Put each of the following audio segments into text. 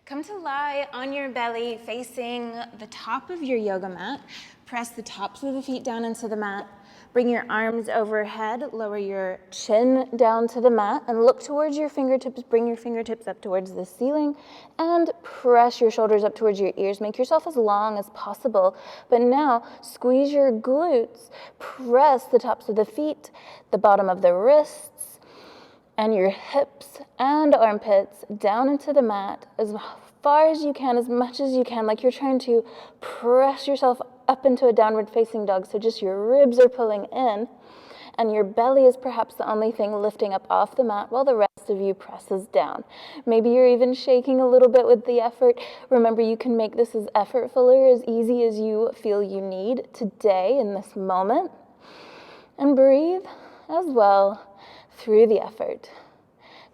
Come to lie on your belly facing the top of your yoga mat. Press the tops of the feet down into the mat. Bring your arms overhead, lower your chin down to the mat and look towards your fingertips. Bring your fingertips up towards the ceiling and press your shoulders up towards your ears. Make yourself as long as possible. But now squeeze your glutes. Press the tops of the feet, the bottom of the wrists, and your hips and armpits down into the mat as far as you can, as much as you can, like you're trying to press yourself up into a downward facing dog. So just your ribs are pulling in and your belly is perhaps the only thing lifting up off the mat while the rest of you presses down. Maybe you're even shaking a little bit with the effort. Remember, you can make this as effortful or as easy as you feel you need today in this moment. And breathe as well through the effort.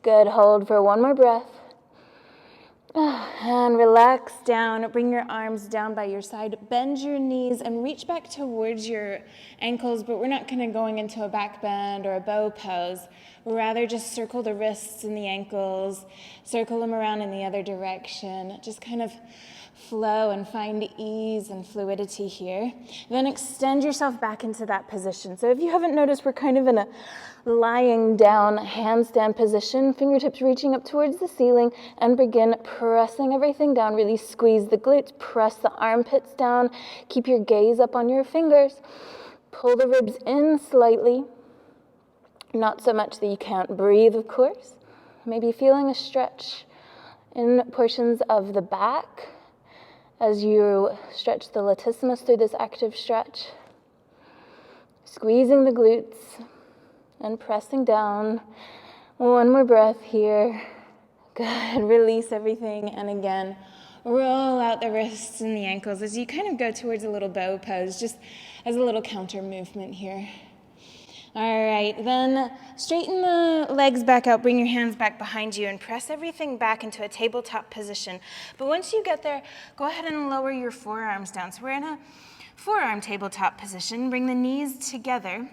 Good, hold for one more breath. And relax down, bring your arms down by your side, bend your knees and reach back towards your ankles, but we're not kind of going into a back bend or a bow pose. Rather just circle the wrists and the ankles, circle them around in the other direction, just kind of flow and find ease and fluidity here. Then extend yourself back into that position. So if you haven't noticed, we're kind of in a lying down handstand position, fingertips reaching up towards the ceiling, and begin pressing everything down. Really squeeze the glutes, press the armpits down, keep your gaze up on your fingers, pull the ribs in slightly, not so much that you can't breathe, of course. Maybe feeling a stretch in portions of the back as you stretch the latissimus through this active stretch, squeezing the glutes and pressing down. One more breath here. Good, release everything, and again, roll out the wrists and the ankles as you kind of go towards a little bow pose, just as a little counter movement here. All right, then straighten the legs back out, bring your hands back behind you and press everything back into a tabletop position. But once you get there, go ahead and lower your forearms down. So we're in a forearm tabletop position. Bring the knees together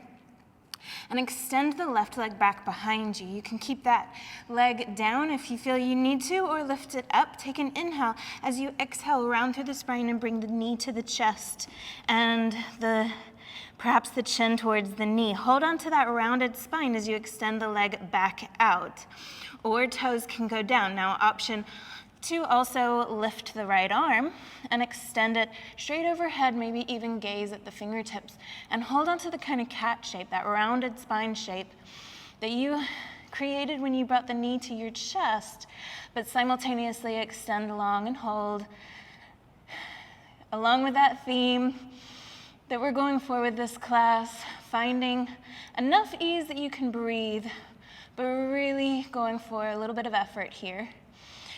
and extend the left leg back behind you. You can keep that leg down if you feel you need to, or lift it up. Take an inhale. As you exhale, round through the spine and bring the knee to the chest and perhaps the chin towards the knee. Hold on to that rounded spine as you extend the leg back out, or toes can go down. Now, option 2, also lift the right arm and extend it straight overhead, maybe even gaze at the fingertips, and hold on to the kind of cat shape, that rounded spine shape that you created when you brought the knee to your chest, but simultaneously extend long and hold. Along with that theme that we're going for with this class, finding enough ease that you can breathe, but really going for a little bit of effort here.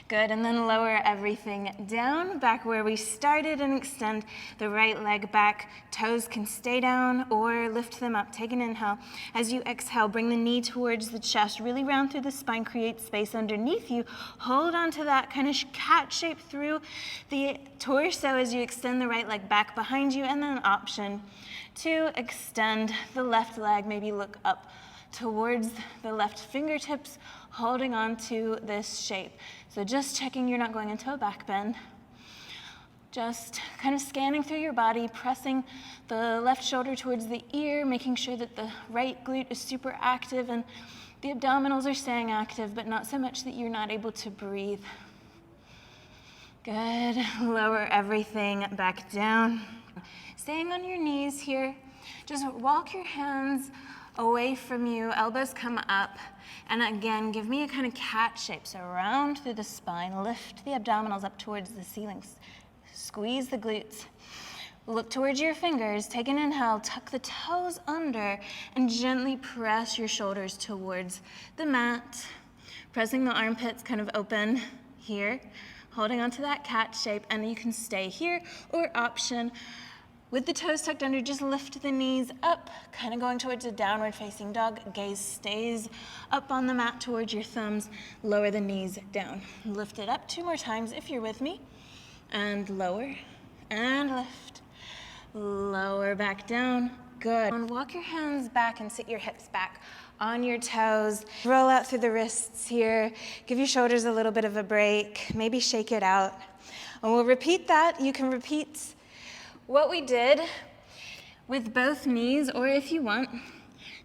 Good, and then lower everything down, back where we started, and extend the right leg back. Toes can stay down or lift them up. Take an inhale. As you exhale, bring the knee towards the chest, really round through the spine, create space underneath you. Hold on to that kind of cat shape through the torso as you extend the right leg back behind you, and then option 2, extend the left leg, maybe look up towards the left fingertips, holding on to this shape. So just checking you're not going into a back bend. Just kind of scanning through your body, pressing the left shoulder towards the ear, making sure that the right glute is super active and the abdominals are staying active, but not so much that you're not able to breathe. Good, lower everything back down. Staying on your knees here, just walk your hands away from you, elbows come up, and again, give me a kind of cat shape. So round through the spine, lift the abdominals up towards the ceiling, squeeze the glutes, look towards your fingers, take an inhale, tuck the toes under, and gently press your shoulders towards the mat, pressing the armpits kind of open here, holding onto that cat shape, and you can stay here, or option with the toes tucked under, just lift the knees up, kind of going towards a downward facing dog. Gaze stays up on the mat towards your thumbs. Lower the knees down. Lift it up 2 more times if you're with me. And lower, and lift. Lower back down. Good. And walk your hands back and sit your hips back on your toes. Roll out through the wrists here. Give your shoulders a little bit of a break. Maybe shake it out. And we'll repeat that. You can repeat what we did with both knees, or if you want,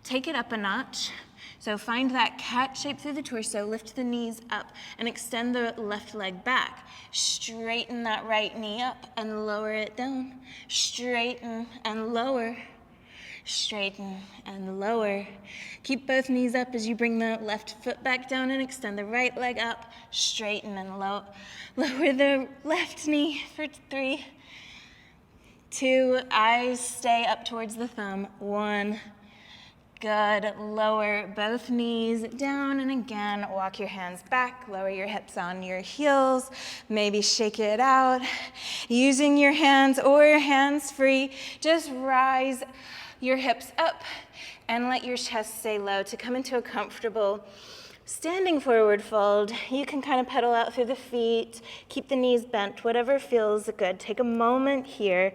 take it up a notch. So find that cat shape through the torso, lift the knees up, and extend the left leg back. Straighten that right knee up and lower it down. Straighten and lower. Straighten and lower. Keep both knees up as you bring the left foot back down and extend the right leg up. Straighten and lower the left knee for 3, 2, eyes stay up towards the thumb. 1, good. Lower both knees down, and again, walk your hands back, lower your hips on your heels, maybe shake it out. Using your hands or your hands free, just rise your hips up and let your chest stay low to come into a comfortable standing forward fold. You can kind of pedal out through the feet, keep the knees bent, whatever feels good. Take a moment here.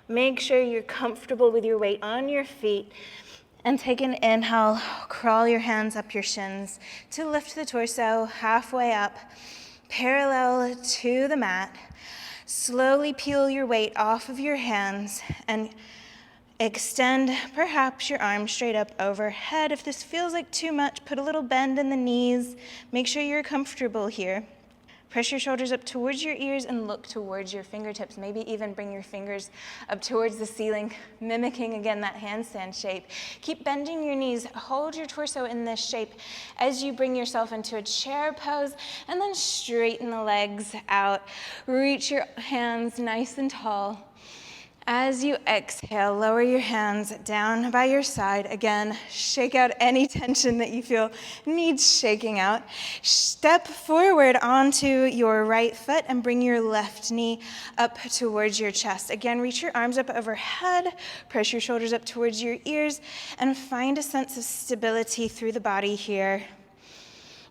Make sure you're comfortable with your weight on your feet. And take an inhale, crawl your hands up your shins to lift the torso halfway up, parallel to the mat. Slowly peel your weight off of your hands and extend perhaps your arms straight up overhead. If this feels like too much, put a little bend in the knees. Make sure you're comfortable here. Press your shoulders up towards your ears and look towards your fingertips. Maybe even bring your fingers up towards the ceiling, mimicking again that handstand shape. Keep bending your knees. Hold your torso in this shape as you bring yourself into a chair pose, and then straighten the legs out. Reach your hands nice and tall. As you exhale, lower your hands down by your side. Again, shake out any tension that you feel needs shaking out. Step forward onto your right foot and bring your left knee up towards your chest. Again, reach your arms up overhead, press your shoulders up towards your ears, and find a sense of stability through the body here.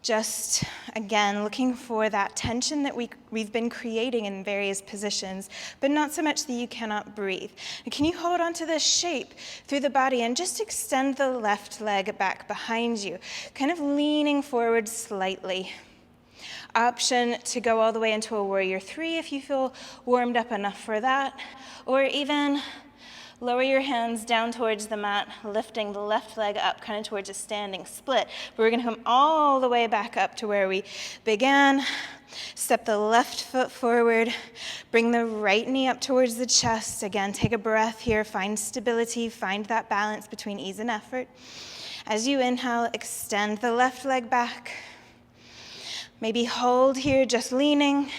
Just, again, looking for that tension that we've been creating in various positions, but not so much that you cannot breathe. Can you hold on to this shape through the body and just extend the left leg back behind you, kind of leaning forward slightly. Option to go all the way into a warrior 3 if you feel warmed up enough for that, or even lower your hands down towards the mat, lifting the left leg up kind of towards a standing split. But we're going to come all the way back up to where we began. Step the left foot forward. Bring the right knee up towards the chest. Again, take a breath here. Find stability. Find that balance between ease and effort. As you inhale, extend the left leg back. Maybe hold here, just leaning.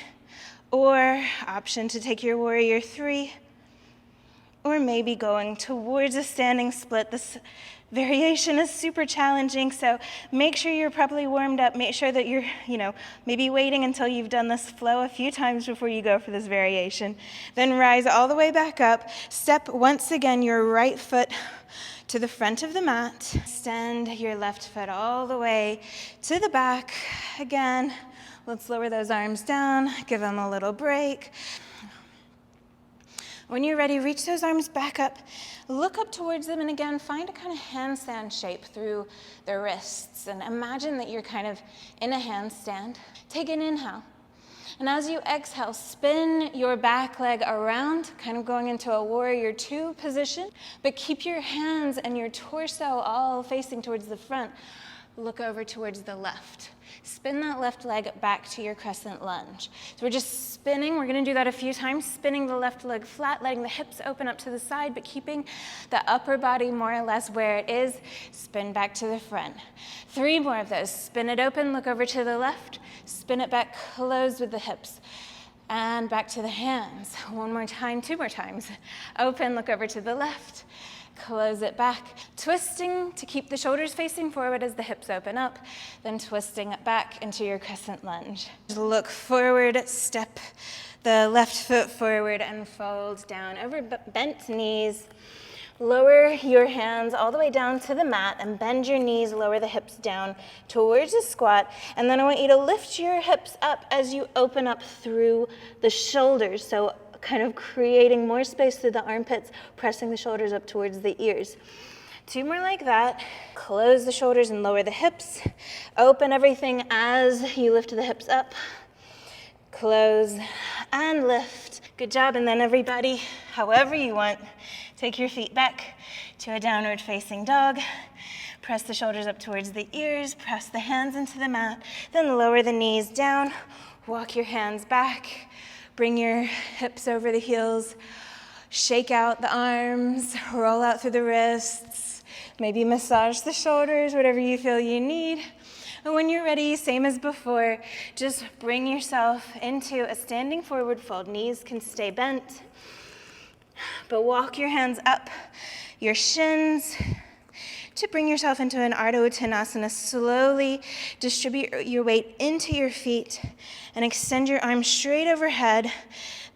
Or option to take your warrior 3. Or maybe going towards a standing split. This variation is super challenging, so make sure you're properly warmed up. Make sure that you're, maybe waiting until you've done this flow a few times before you go for this variation. Then rise all the way back up. Step once again your right foot to the front of the mat. Extend your left foot all the way to the back. Again, let's lower those arms down. Give them a little break. When you're ready, reach those arms back up, look up towards them, and again, find a kind of handstand shape through the wrists. And imagine that you're kind of in a handstand. Take an inhale. And as you exhale, spin your back leg around, kind of going into a warrior 2 position, but keep your hands and your torso all facing towards the front. Look over towards the left. Spin that left leg back to your crescent lunge. So we're just spinning. We're going to do that a few times, spinning the left leg flat, letting the hips open up to the side, but keeping the upper body more or less where it is. Spin back to the front. 3 more of those. Spin it open, look over to the left, spin it back, close with the hips, and back to the hands. 1 more time, 2 more times. Open, look over to the left, close it back, twisting to keep the shoulders facing forward as the hips open up, then twisting it back into your crescent lunge. Look forward, step the left foot forward and fold down over bent knees. Lower your hands all the way down to the mat and bend your knees, lower the hips down towards a squat. And then I want you to lift your hips up as you open up through the shoulders. So kind of creating more space through the armpits, pressing the shoulders up towards the ears. 2 more like that. Close the shoulders and lower the hips. Open everything as you lift the hips up. Close and lift. Good job. And then everybody, however you want, take your feet back to a downward facing dog. Press the shoulders up towards the ears. Press the hands into the mat. Then lower the knees down. Walk your hands back. Bring your hips over the heels. Shake out the arms. Roll out through the wrists. Maybe massage the shoulders, whatever you feel you need. And when you're ready, same as before, just bring yourself into a standing forward fold. Knees can stay bent, but walk your hands up your shins to bring yourself into an Ardha Uttanasana. Slowly distribute your weight into your feet and extend your arms straight overhead.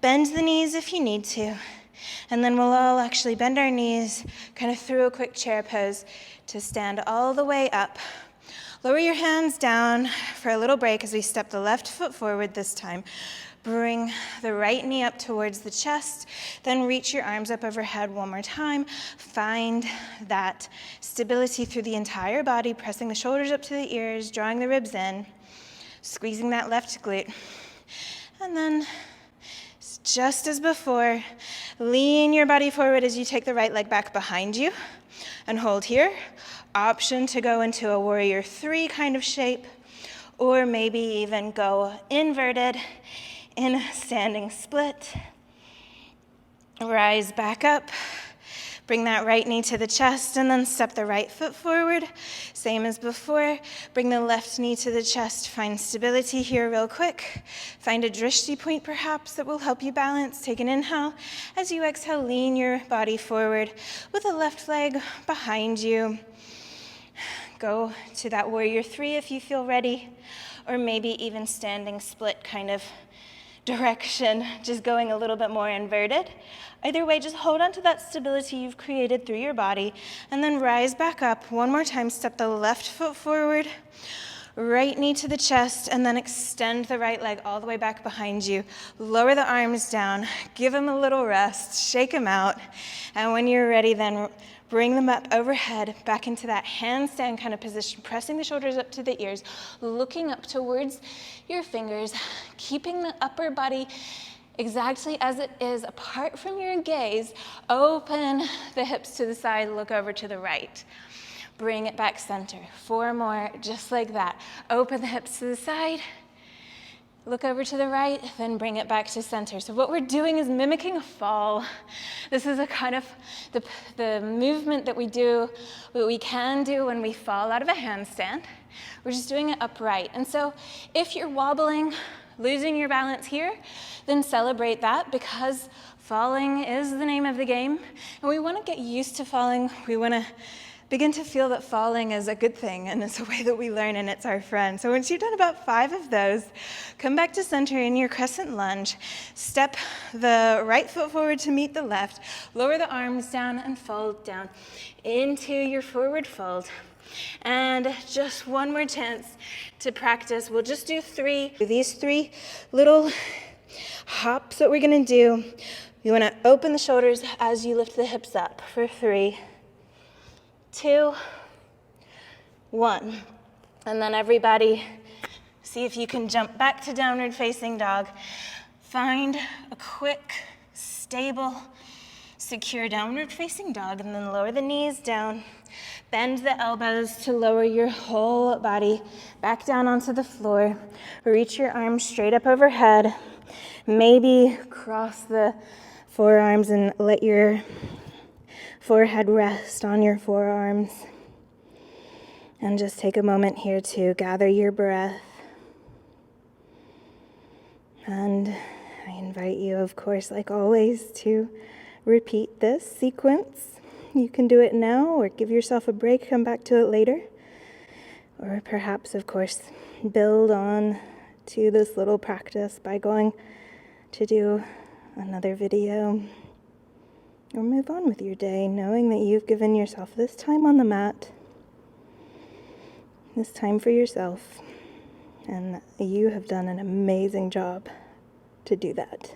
Bend the knees if you need to. And then we'll all actually bend our knees kind of through a quick chair pose to stand all the way up. Lower your hands down for a little break as we step the left foot forward this time. Bring the right knee up towards the chest, then reach your arms up overhead one more time. Find that stability through the entire body, pressing the shoulders up to the ears, drawing the ribs in, squeezing that left glute. And then, just as before, lean your body forward as you take the right leg back behind you and hold here. Option to go into a warrior 3 kind of shape, or maybe even go inverted in a standing split. Rise back up, bring that right knee to the chest, and then step the right foot forward. Same as before, bring the left knee to the chest. Find stability here real quick. Find a drishti point perhaps that will help you balance. Take an inhale. As you exhale, lean your body forward with the left leg behind you. Go to that warrior 3 if you feel ready, or maybe even standing split kind of direction, just going a little bit more inverted. Either way, just hold on to that stability you've created through your body, and then rise back up. One more time, step the left foot forward, right knee to the chest, and then extend the right leg all the way back behind you. Lower the arms down, give them a little rest, shake them out, and when you're ready, then bring them up overhead, back into that handstand kind of position, pressing the shoulders up to the ears, looking up towards your fingers, keeping the upper body exactly as it is, apart from your gaze. Open the hips to the side, look over to the right. Bring it back center. 4 more, just like that. Open the hips to the side, look over to the right, then bring it back to center. So what we're doing is mimicking a fall. This is a kind of the movement that we do, what we can do when we fall out of a handstand. We're just doing it upright. And so if you're wobbling, losing your balance here, then celebrate that, because falling is the name of the game. And we want to get used to falling. We want to begin to feel that falling is a good thing, and it's a way that we learn, and it's our friend. So once you've done about 5 of those, come back to center in your crescent lunge. Step the right foot forward to meet the left. Lower the arms down and fold down into your forward fold. And just one more chance to practice. We'll just do 3. These 3 little hops that we're going to do. You want to open the shoulders as you lift the hips up for 3, 2, 1. And then everybody, see if you can jump back to downward facing dog. Find a quick, stable, secure downward facing dog, and then lower the knees down. Bend the elbows to lower your whole body back down onto the floor. Reach your arms straight up overhead. Maybe cross the forearms and let your forehead rest on your forearms. And just take a moment here to gather your breath. And I invite you, of course, like always, to repeat this sequence. You can do it now, or give yourself a break, come back to it later. Or perhaps, of course, build on to this little practice by going to do another video. Or move on with your day, knowing that you've given yourself this time on the mat, this time for yourself, and you have done an amazing job to do that.